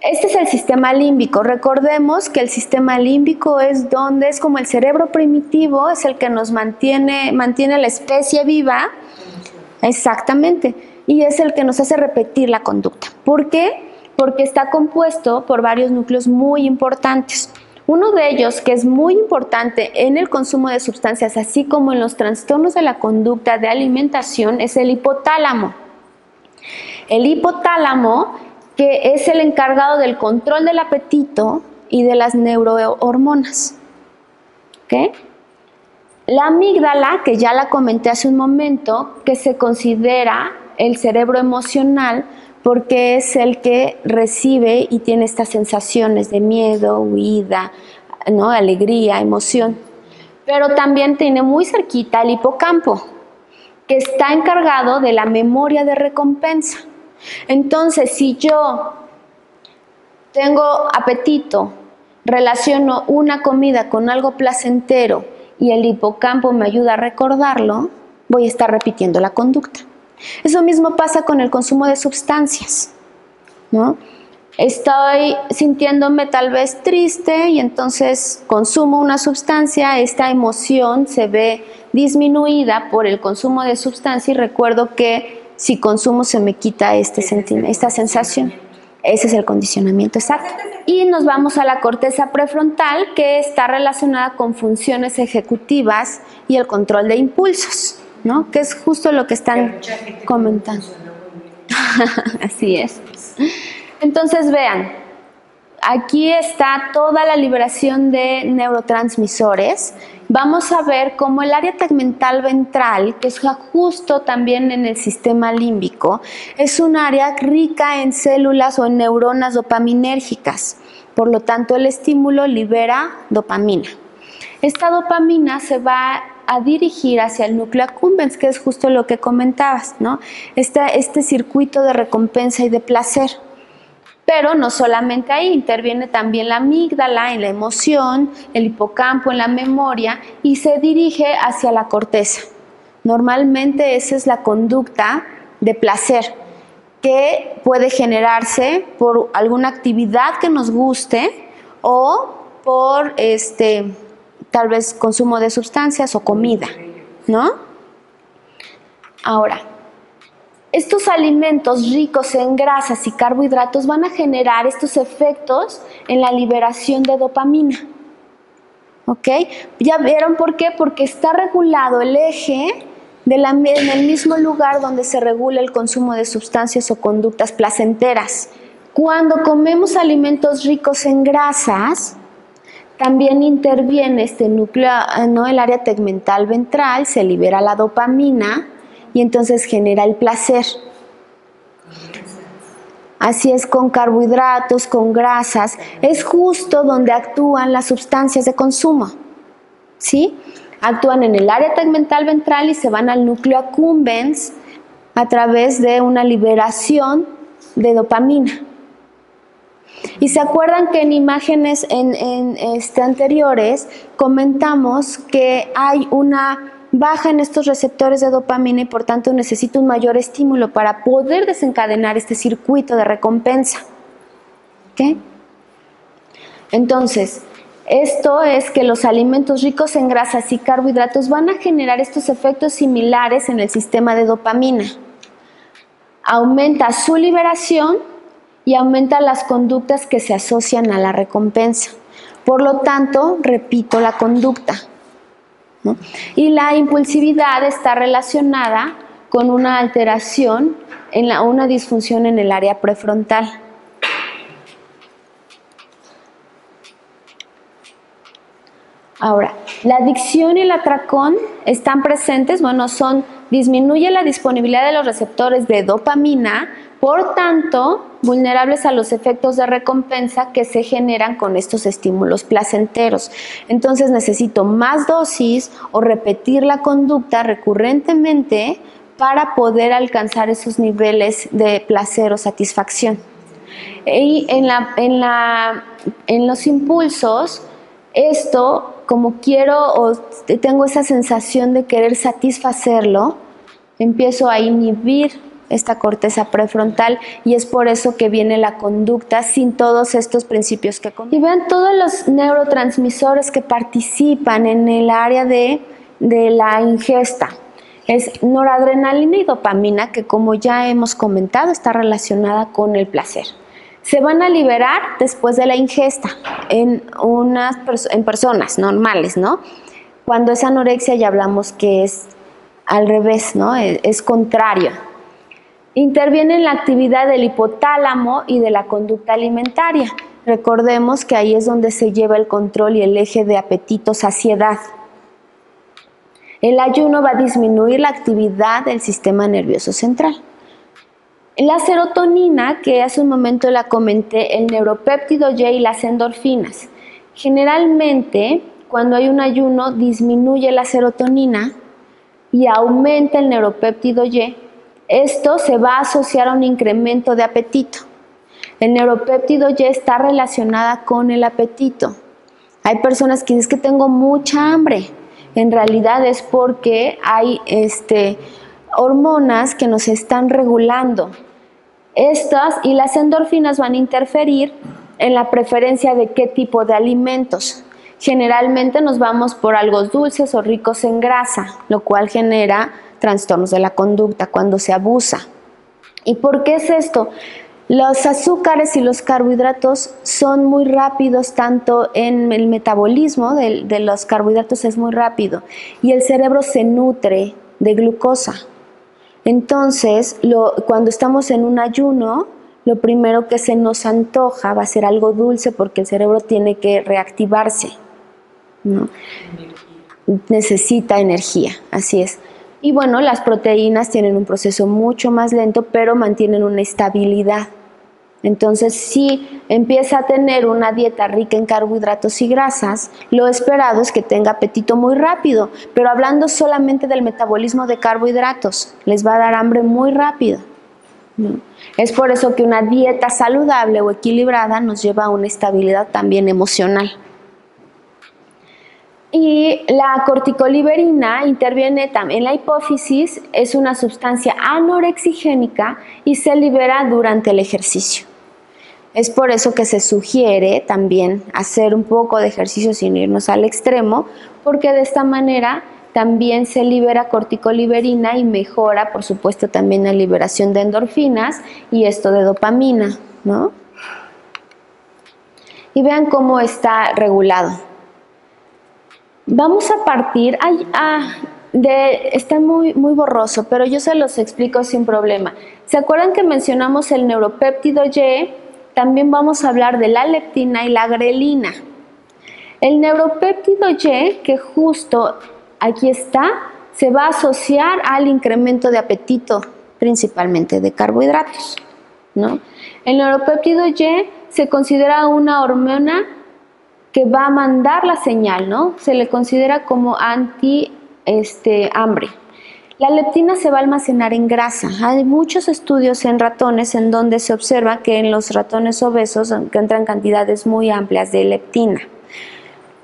Este es el sistema límbico. Recordemos que el sistema límbico es como el cerebro primitivo, es el que nos mantiene la especie viva. Exactamente. Y es el que nos hace repetir la conducta. ¿Por qué? Porque está compuesto por varios núcleos muy importantes. Uno de ellos, que es muy importante en el consumo de sustancias, así como en los trastornos de la conducta de alimentación, es el hipotálamo. El hipotálamo, que es el encargado del control del apetito y de las neurohormonas. ¿Okay? La amígdala, que ya la comenté hace un momento, que se considera el cerebro emocional porque es el que recibe y tiene estas sensaciones de miedo, huida, ¿no? Alegría, emoción. Pero también tiene muy cerquita el hipocampo, que está encargado de la memoria de recompensa. Entonces, si yo tengo apetito, relaciono una comida con algo placentero y el hipocampo me ayuda a recordarlo, voy a estar repitiendo la conducta. Eso mismo pasa con el consumo de sustancias, ¿no? Estoy sintiéndome tal vez triste y entonces consumo una sustancia, esta emoción se ve disminuida por el consumo de sustancia y recuerdo que si consumo se me quita esta sensación. Ese es el condicionamiento exacto. Y nos vamos a la corteza prefrontal, que está relacionada con funciones ejecutivas y el control de impulsos, ¿no? Que es justo lo que están comentando. Así es. Entonces vean, aquí está toda la liberación de neurotransmisores. Vamos a ver cómo el área tegmental ventral, que es justo también en el sistema límbico, es un área rica en células o en neuronas dopaminérgicas. Por lo tanto, el estímulo libera dopamina. Esta dopamina se va a dirigir hacia el núcleo accumbens, que es justo lo que comentabas, ¿no? Este circuito de recompensa y de placer. Pero no solamente ahí, interviene también la amígdala en la emoción, el hipocampo en la memoria y se dirige hacia la corteza. Normalmente esa es la conducta de placer que puede generarse por alguna actividad que nos guste o por tal vez consumo de sustancias o comida, ¿no? Ahora, estos alimentos ricos en grasas y carbohidratos van a generar estos efectos en la liberación de dopamina. ¿Ok? ¿Ya vieron por qué? Porque está regulado el eje en el mismo lugar donde se regula el consumo de sustancias o conductas placenteras. Cuando comemos alimentos ricos en grasas, también interviene este núcleo, ¿no? El área tegmental ventral, se libera la dopamina y entonces genera el placer. Así es con carbohidratos, con grasas, es justo donde actúan las sustancias de consumo, ¿sí? Actúan en el área tegmental ventral y se van al núcleo accumbens a través de una liberación de dopamina. Y se acuerdan que en imágenes anteriores comentamos que hay una baja en estos receptores de dopamina y por tanto necesito un mayor estímulo para poder desencadenar este circuito de recompensa. ¿Ok? Entonces, esto es que los alimentos ricos en grasas y carbohidratos van a generar estos efectos similares en el sistema de dopamina. Aumenta su liberación y aumenta las conductas que se asocian a la recompensa. Por lo tanto, repito la conducta, ¿no? Y la impulsividad está relacionada con una alteración, una disfunción en el área prefrontal. Ahora, la adicción y el atracón están presentes, disminuye la disponibilidad de los receptores de dopamina, por tanto, vulnerables a los efectos de recompensa que se generan con estos estímulos placenteros. Entonces necesito más dosis o repetir la conducta recurrentemente para poder alcanzar esos niveles de placer o satisfacción. Y en los impulsos, esto, como quiero o tengo esa sensación de querer satisfacerlo, empiezo a inhibir esta corteza prefrontal, y es por eso que viene la conducta sin todos estos principios que comenté. Y vean todos los neurotransmisores que participan en el área de la ingesta. Es noradrenalina y dopamina, que como ya hemos comentado está relacionada con el placer. Se van a liberar después de la ingesta en personas normales, ¿no? Cuando es anorexia ya hablamos que es al revés, ¿no? Es contrario. Interviene en la actividad del hipotálamo y de la conducta alimentaria. Recordemos que ahí es donde se lleva el control y el eje de apetito-saciedad. El ayuno va a disminuir la actividad del sistema nervioso central. La serotonina, que hace un momento la comenté, el neuropéptido Y y las endorfinas. Generalmente, cuando hay un ayuno, disminuye la serotonina y aumenta el neuropéptido Y. Esto se va a asociar a un incremento de apetito. El neuropéptido Y está relacionada con el apetito. Hay personas que dicen que tengo mucha hambre. En realidad es porque hay hormonas que nos están regulando. Estas y las endorfinas van a interferir en la preferencia de qué tipo de alimentos. Generalmente nos vamos por algo dulces o ricos en grasa, lo cual genera trastornos de la conducta cuando se abusa. ¿Y por qué es esto? Los azúcares y los carbohidratos son muy rápidos, tanto en el metabolismo de los carbohidratos es muy rápido, y el cerebro se nutre de glucosa. Entonces, cuando estamos en un ayuno, lo primero que se nos antoja va a ser algo dulce porque el cerebro tiene que reactivarse, ¿no? Necesita energía, así es. Y bueno, las proteínas tienen un proceso mucho más lento, pero mantienen una estabilidad. Entonces, si empieza a tener una dieta rica en carbohidratos y grasas, lo esperado es que tenga apetito muy rápido, pero hablando solamente del metabolismo de carbohidratos, les va a dar hambre muy rápido, ¿no? Es por eso que una dieta saludable o equilibrada nos lleva a una estabilidad también emocional. Y la corticoliberina interviene también en la hipófisis, es una sustancia anorexigénica y se libera durante el ejercicio. Es por eso que se sugiere también hacer un poco de ejercicio sin irnos al extremo, porque de esta manera también se libera corticoliberina y mejora, por supuesto, también la liberación de endorfinas y esto de dopamina, ¿no? Y vean cómo está regulado. Vamos a partir, está muy borroso, pero yo se los explico sin problema. ¿Se acuerdan que mencionamos el neuropéptido Y? También vamos a hablar de la leptina y la grelina. El neuropéptido Y, que justo aquí está, se va a asociar al incremento de apetito, principalmente de carbohidratos, ¿no? El neuropéptido Y se considera una hormona que va a mandar la señal, ¿no? Se le considera como hambre. La leptina se va a almacenar en grasa. Hay muchos estudios en ratones en donde se observa que en los ratones obesos encuentran cantidades muy amplias de leptina.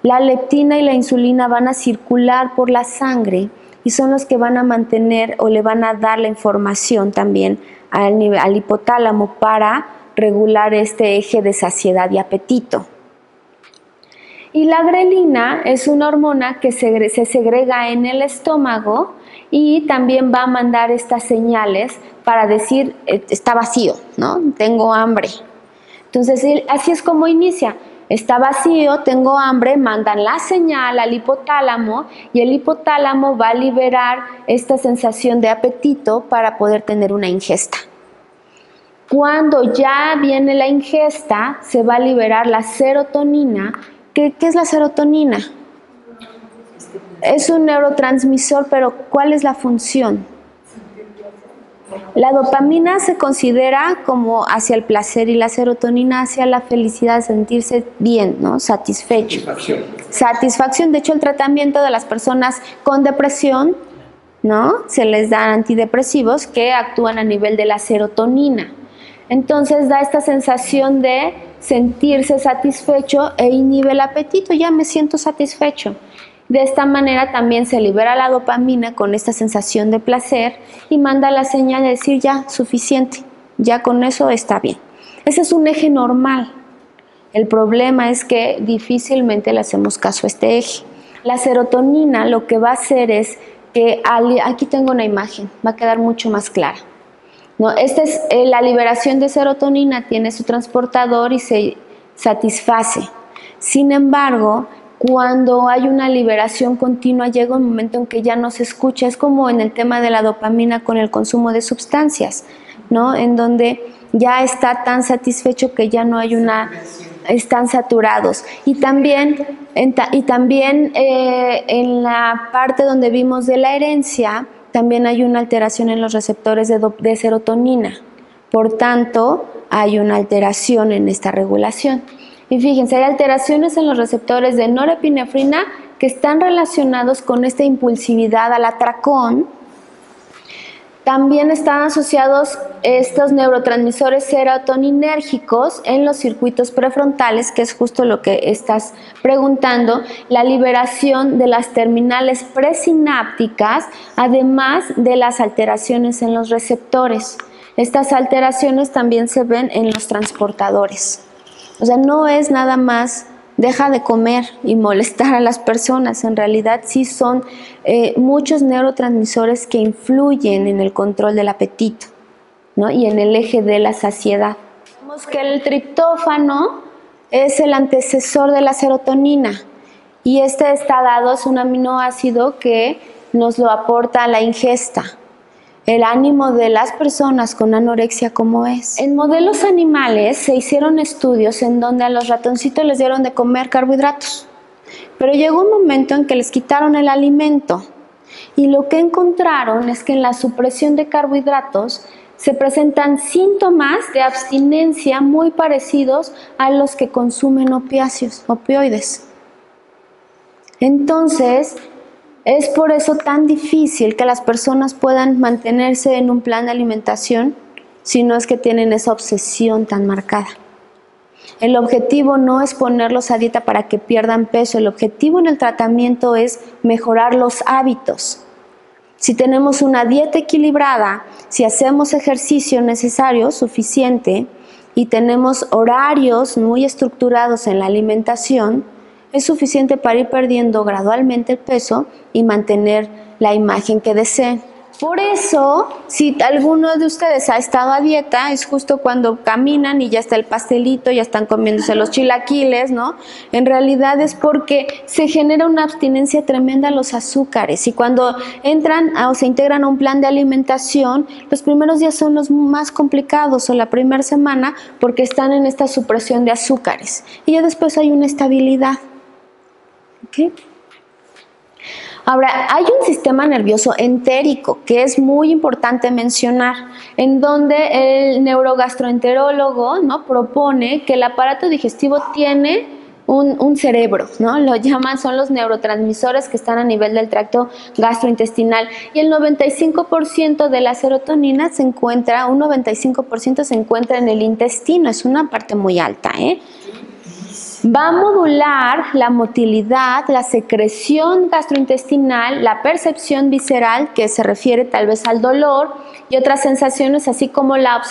La leptina y la insulina van a circular por la sangre y son los que van a mantener o le van a dar la información también al hipotálamo para regular este eje de saciedad y apetito. Y la grelina es una hormona que se segrega en el estómago y también va a mandar estas señales para decir, está vacío, ¿no? Tengo hambre. Entonces, así es como inicia. Está vacío, tengo hambre, mandan la señal al hipotálamo y el hipotálamo va a liberar esta sensación de apetito para poder tener una ingesta. Cuando ya viene la ingesta, se va a liberar la serotonina. ¿Qué es la serotonina? Es un neurotransmisor, pero ¿cuál es la función? La dopamina se considera como hacia el placer y la serotonina hacia la felicidad, sentirse bien, ¿no? Satisfecho. Satisfacción. De hecho, el tratamiento de las personas con depresión, ¿no? Se les da antidepresivos que actúan a nivel de la serotonina. Entonces da esta sensación de sentirse satisfecho e inhibe el apetito, ya me siento satisfecho. De esta manera también se libera la dopamina con esta sensación de placer y manda la señal de decir ya, suficiente, ya con eso está bien. Ese es un eje normal. El problema es que difícilmente le hacemos caso a este eje. La serotonina lo que va a hacer es que, aquí tengo una imagen, va a quedar mucho más clara. ¿No? La liberación de serotonina tiene su transportador y se satisface. Sin embargo, cuando hay una liberación continua, llega un momento en que ya no se escucha. Es como en el tema de la dopamina con el consumo de sustancias, ¿no? En donde ya está tan satisfecho que ya no hay están saturados. Y también en la parte donde vimos de la herencia, también hay una alteración en los receptores de serotonina. Por tanto, hay una alteración en esta regulación. Y fíjense, hay alteraciones en los receptores de norepinefrina que están relacionados con esta impulsividad al atracón. También están asociados estos neurotransmisores serotoninérgicos en los circuitos prefrontales, que es justo lo que estás preguntando, la liberación de las terminales presinápticas, además de las alteraciones en los receptores. Estas alteraciones también se ven en los transportadores. O sea, no es nada más deja de comer y molestar a las personas. En realidad sí son muchos neurotransmisores que influyen en el control del apetito, ¿no? Y en el eje de la saciedad. Vemos que el triptófano es el antecesor de la serotonina y este está dado, es un aminoácido que nos lo aporta la ingesta. El ánimo de las personas con anorexia, ¿cómo es? En modelos animales se hicieron estudios en donde a los ratoncitos les dieron de comer carbohidratos, pero llegó un momento en que les quitaron el alimento y lo que encontraron es que en la supresión de carbohidratos se presentan síntomas de abstinencia muy parecidos a los que consumen opioides. Entonces, es por eso tan difícil que las personas puedan mantenerse en un plan de alimentación si no es que tienen esa obsesión tan marcada. El objetivo no es ponerlos a dieta para que pierdan peso, el objetivo en el tratamiento es mejorar los hábitos. Si tenemos una dieta equilibrada, si hacemos ejercicio necesario, suficiente, y tenemos horarios muy estructurados en la alimentación, es suficiente para ir perdiendo gradualmente el peso y mantener la imagen que deseen. Por eso, si alguno de ustedes ha estado a dieta, es justo cuando caminan y ya está el pastelito, ya están comiéndose los chilaquiles, ¿no? En realidad es porque se genera una abstinencia tremenda a los azúcares y cuando entran o se integran a un plan de alimentación, los primeros días son los más complicados o la primera semana porque están en esta supresión de azúcares y ya después hay una estabilidad. ¿Okay? Ahora, hay un sistema nervioso entérico que es muy importante mencionar, en donde el neurogastroenterólogo, ¿no?, propone que el aparato digestivo tiene un cerebro, ¿no? Lo llaman, son los neurotransmisores que están a nivel del tracto gastrointestinal y el 95% de la serotonina se encuentra, un 95% se encuentra en el intestino, es una parte muy alta, ¿eh? Va a modular la motilidad, la secreción gastrointestinal, la percepción visceral, que se refiere tal vez al dolor, y otras sensaciones, así como la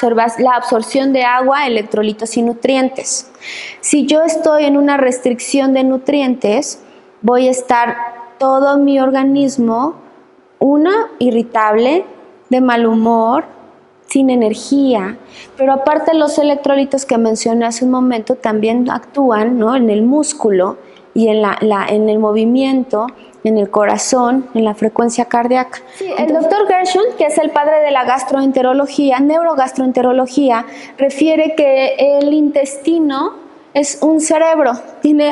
absorción de agua, electrolitos y nutrientes. Si yo estoy en una restricción de nutrientes, voy a estar todo mi organismo, irritable, de mal humor, sin energía, pero aparte los electrolitos que mencioné hace un momento también actúan, ¿no?, en el músculo y en el movimiento, en el corazón, en la frecuencia cardíaca. Sí, el doctor Gershon, que es el padre de la gastroenterología, neurogastroenterología, refiere que el intestino es un cerebro,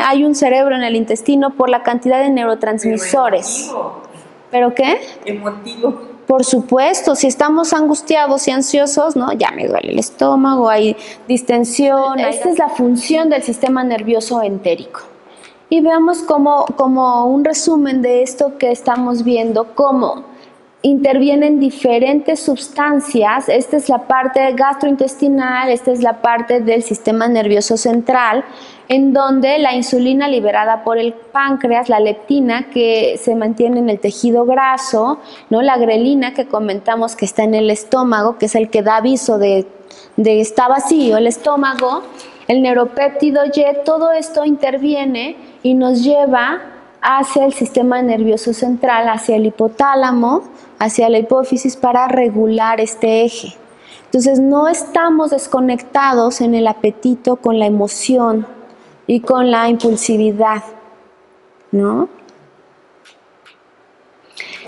hay un cerebro en el intestino por la cantidad de neurotransmisores. ¿Pero qué? Emotivo. Por supuesto, si estamos angustiados y ansiosos, ¿no?, ya me duele el estómago, hay distensión. Esta es la función del sistema nervioso entérico. Y veamos como un resumen de esto que estamos viendo, cómo intervienen diferentes sustancias. Esta es la parte gastrointestinal, esta es la parte del sistema nervioso central, en donde la insulina liberada por el páncreas, la leptina que se mantiene en el tejido graso, ¿no? La grelina que comentamos que está en el estómago, que es el que da aviso de está vacío el estómago, el neuropéptido Y, todo esto interviene y nos lleva hacia el sistema nervioso central, hacia el hipotálamo, hacia la hipófisis para regular este eje. Entonces no estamos desconectados en el apetito con la emoción y con la impulsividad, ¿no?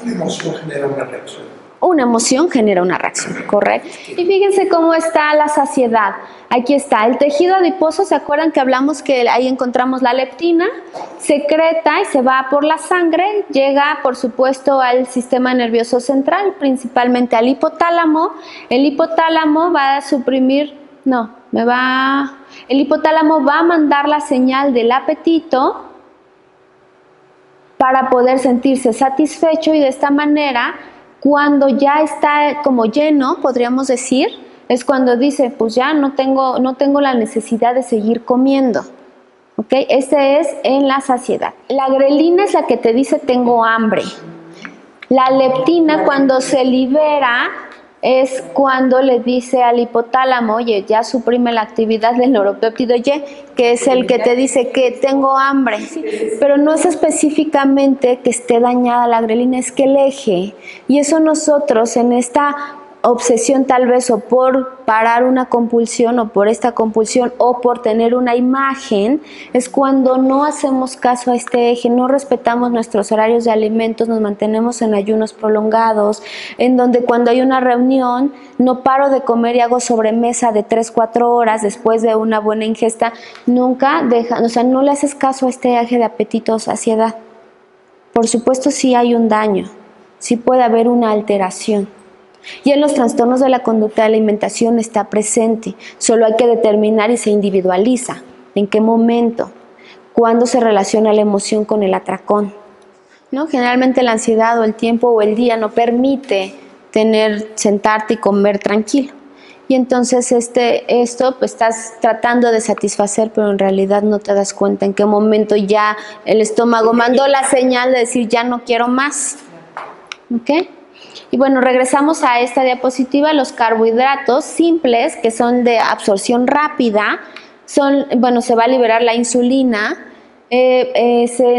Una emoción genera una reacción. Una emoción genera una reacción, correcto. Y fíjense cómo está la saciedad. Aquí está el tejido adiposo. ¿Se acuerdan que hablamos que ahí encontramos la leptina? Secreta y se va por la sangre, llega por supuesto al sistema nervioso central, principalmente al hipotálamo. El hipotálamo va a suprimir, el hipotálamo va a mandar la señal del apetito para poder sentirse satisfecho, y de esta manera, cuando ya está como lleno, podríamos decir, es cuando dice, pues ya no tengo la necesidad de seguir comiendo. ¿Ok? Este es en la saciedad. La grelina es la que te dice tengo hambre. La leptina, cuando se libera, es cuando le dice al hipotálamo, oye, ya suprime la actividad del neuropéptido Y, que es el que te dice que tengo hambre. ¿Sí? Pero no es específicamente que esté dañada la grelina, es que el eje. Y eso nosotros en esta obsesión tal vez, o por parar una compulsión, o por esta compulsión, o por tener una imagen, es cuando no hacemos caso a este eje, no respetamos nuestros horarios de alimentos, nos mantenemos en ayunos prolongados, en donde cuando hay una reunión no paro de comer y hago sobremesa de 3-4 horas después de una buena ingesta, nunca deja, o sea, no le haces caso a este eje de apetito o saciedad. Por supuesto sí hay un daño, sí puede haber una alteración. Y en los trastornos de la conducta de la alimentación está presente, solo hay que determinar y se individualiza en qué momento, cuándo se relaciona la emoción con el atracón, ¿no? Generalmente la ansiedad o el tiempo o el día no permite sentarte y comer tranquilo. Y entonces esto pues estás tratando de satisfacer, pero en realidad no te das cuenta en qué momento ya el estómago mandó la señal de decir ya no quiero más. ¿Ok? Y bueno, regresamos a esta diapositiva. Los carbohidratos simples, que son de absorción rápida, se va a liberar la insulina,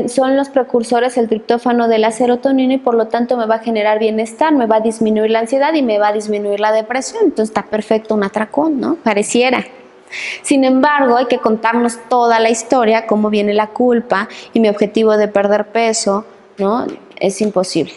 son los precursores, el triptófano de la serotonina, y por lo tanto me va a generar bienestar, me va a disminuir la ansiedad y me va a disminuir la depresión. Entonces está perfecto un atracón, ¿no? Pareciera. Sin embargo, hay que contarnos toda la historia, cómo viene la culpa y mi objetivo de perder peso, ¿no? Es imposible.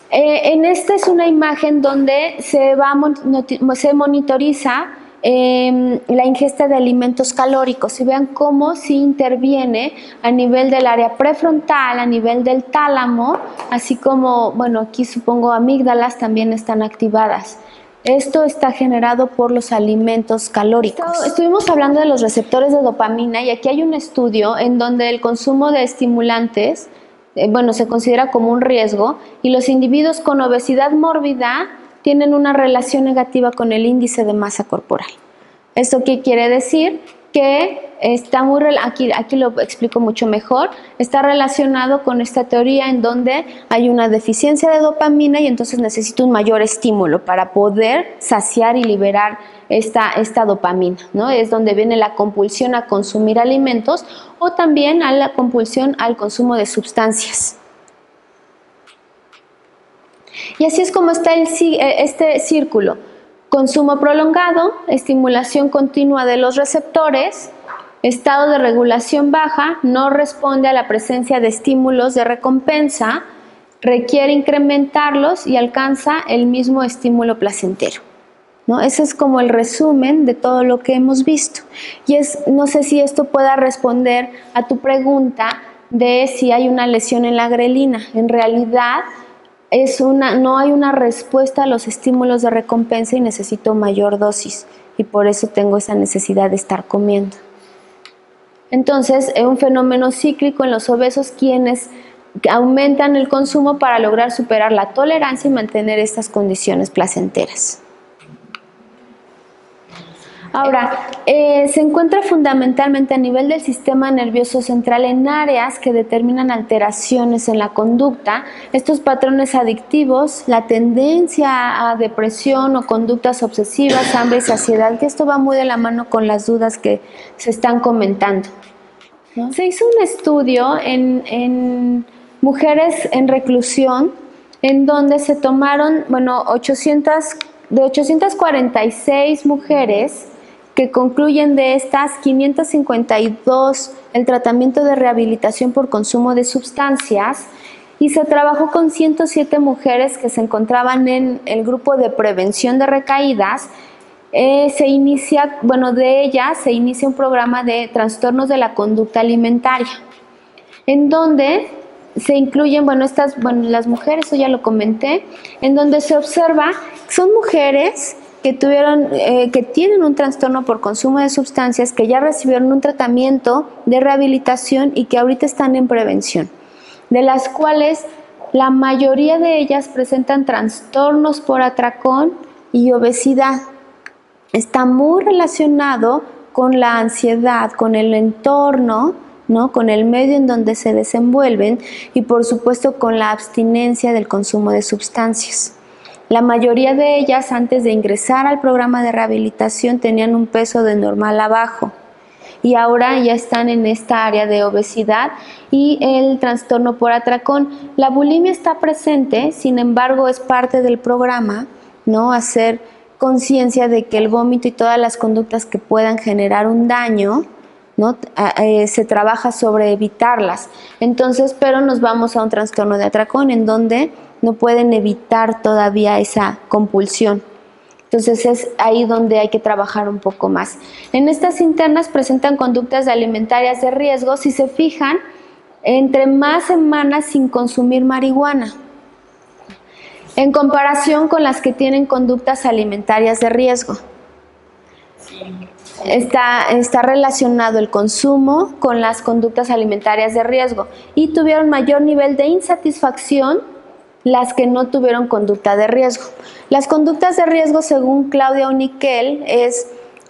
En esta es una imagen donde se monitoriza la ingesta de alimentos calóricos, y vean cómo sí interviene a nivel del área prefrontal, a nivel del tálamo, así como, bueno, aquí supongo amígdalas también están activadas. Esto está generado por los alimentos calóricos. Estuvimos hablando de los receptores de dopamina, y aquí hay un estudio en donde el consumo de estimulantes se considera como un riesgo, y los individuos con obesidad mórbida tienen una relación negativa con el índice de masa corporal. ¿Esto qué quiere decir? Que está aquí lo explico mucho mejor, está relacionado con esta teoría en donde hay una deficiencia de dopamina y entonces necesito un mayor estímulo para poder saciar y liberar esta dopamina, ¿no? Es donde viene la compulsión a consumir alimentos, o también a la compulsión al consumo de sustancias. Y así es como está este círculo: consumo prolongado, estimulación continua de los receptores, estado de regulación baja, no responde a la presencia de estímulos de recompensa, requiere incrementarlos y alcanza el mismo estímulo placentero, ¿no? Ese es como el resumen de todo lo que hemos visto. Y no sé si esto pueda responder a tu pregunta de si hay una lesión en la grelina. En realidad no hay una respuesta a los estímulos de recompensa y necesito mayor dosis, y por eso tengo esa necesidad de estar comiendo. Entonces, es un fenómeno cíclico en los obesos, quienes que aumentan el consumo para lograr superar la tolerancia y mantener estas condiciones placenteras. Ahora, se encuentra fundamentalmente a nivel del sistema nervioso central en áreas que determinan alteraciones en la conducta, estos patrones adictivos, la tendencia a depresión o conductas obsesivas, hambre y saciedad, que esto va muy de la mano con las dudas que se están comentando, ¿no? Se hizo un estudio en mujeres en reclusión, en donde se tomaron, de 846 mujeres, que concluyen de estas 552 el tratamiento de rehabilitación por consumo de sustancias, y se trabajó con 107 mujeres que se encontraban en el grupo de prevención de recaídas. De ellas se inicia un programa de trastornos de la conducta alimentaria, en donde se incluyen, las mujeres, eso ya lo comenté, en donde se observa que son mujeres que tienen un trastorno por consumo de sustancias, que ya recibieron un tratamiento de rehabilitación y que ahorita están en prevención, de las cuales la mayoría de ellas presentan trastornos por atracón y obesidad. Está muy relacionado con la ansiedad, con el entorno, ¿no?, con el medio en donde se desenvuelven y por supuesto con la abstinencia del consumo de sustancias. La mayoría de ellas, antes de ingresar al programa de rehabilitación, tenían un peso de normal a bajo, y ahora ya están en esta área de obesidad y el trastorno por atracón. La bulimia está presente, sin embargo es parte del programa, ¿no?, hacer conciencia de que el vómito y todas las conductas que puedan generar un daño, ¿no?, se trabaja sobre evitarlas. Entonces, pero nos vamos a un trastorno de atracón en donde no pueden evitar todavía esa compulsión. Entonces es ahí donde hay que trabajar un poco más. En estas internas presentan conductas alimentarias de riesgo, si se fijan, entre más semanas sin consumir marihuana, en comparación con las que tienen conductas alimentarias de riesgo. Está relacionado el consumo con las conductas alimentarias de riesgo, y tuvieron mayor nivel de insatisfacción las que no tuvieron conducta de riesgo. Las conductas de riesgo, según Claudia Uniquel, es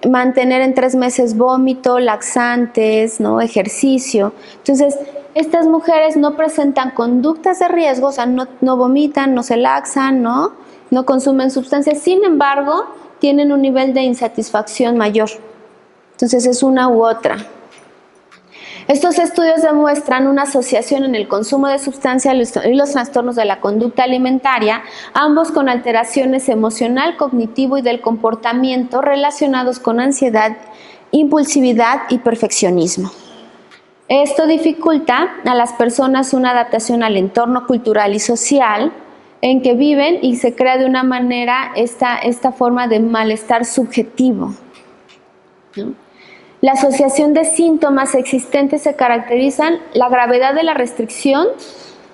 mantener en 3 meses vómito, laxantes, ¿no?, ejercicio. Entonces, estas mujeres no presentan conductas de riesgo, o sea, no vomitan, no se laxan, no consumen sustancias, sin embargo, tienen un nivel de insatisfacción mayor. Entonces, es una u otra. Estos estudios demuestran una asociación en el consumo de sustancias y los trastornos de la conducta alimentaria, ambos con alteraciones emocional, cognitivo y del comportamiento relacionados con ansiedad, impulsividad y perfeccionismo. Esto dificulta a las personas una adaptación al entorno cultural y social en que viven, y se crea de una manera esta forma de malestar subjetivo, ¿no? La asociación de síntomas existentes se caracterizan: la gravedad de la restricción,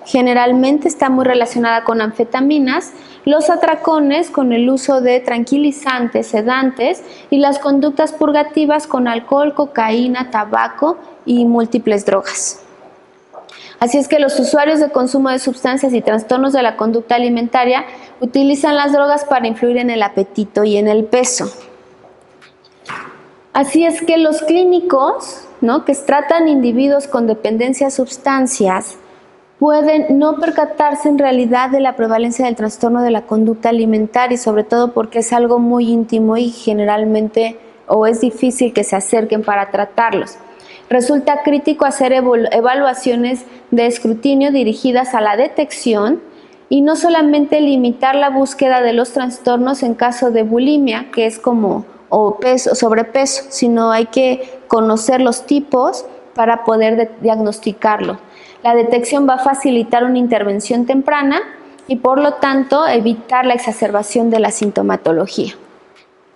generalmente está muy relacionada con anfetaminas, los atracones con el uso de tranquilizantes, sedantes, y las conductas purgativas con alcohol, cocaína, tabaco y múltiples drogas. Así es que los usuarios de consumo de sustancias y trastornos de la conducta alimentaria utilizan las drogas para influir en el apetito y en el peso. Así es que los clínicos, ¿no?, que tratan individuos con dependencia a sustancias, pueden no percatarse en realidad de la prevalencia del trastorno de la conducta alimentaria, y sobre todo porque es algo muy íntimo y generalmente es difícil que se acerquen para tratarlos. Resulta crítico hacer evaluaciones de escrutinio dirigidas a la detección, y no solamente limitar la búsqueda de los trastornos en caso de bulimia, que es sobrepeso, sino hay que conocer los tipos para poder diagnosticarlo. La detección va a facilitar una intervención temprana y por lo tanto evitar la exacerbación de la sintomatología.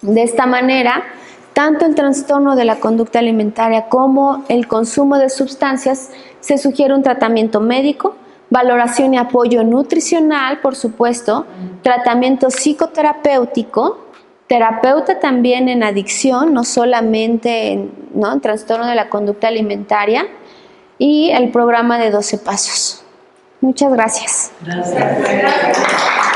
De esta manera, tanto el trastorno de la conducta alimentaria como el consumo de sustancias, se sugiere un tratamiento médico, valoración y apoyo nutricional, por supuesto, tratamiento psicoterapéutico, terapeuta también en adicción, no solamente en trastorno de la conducta alimentaria, y el programa de 12 pasos. Muchas gracias. Gracias.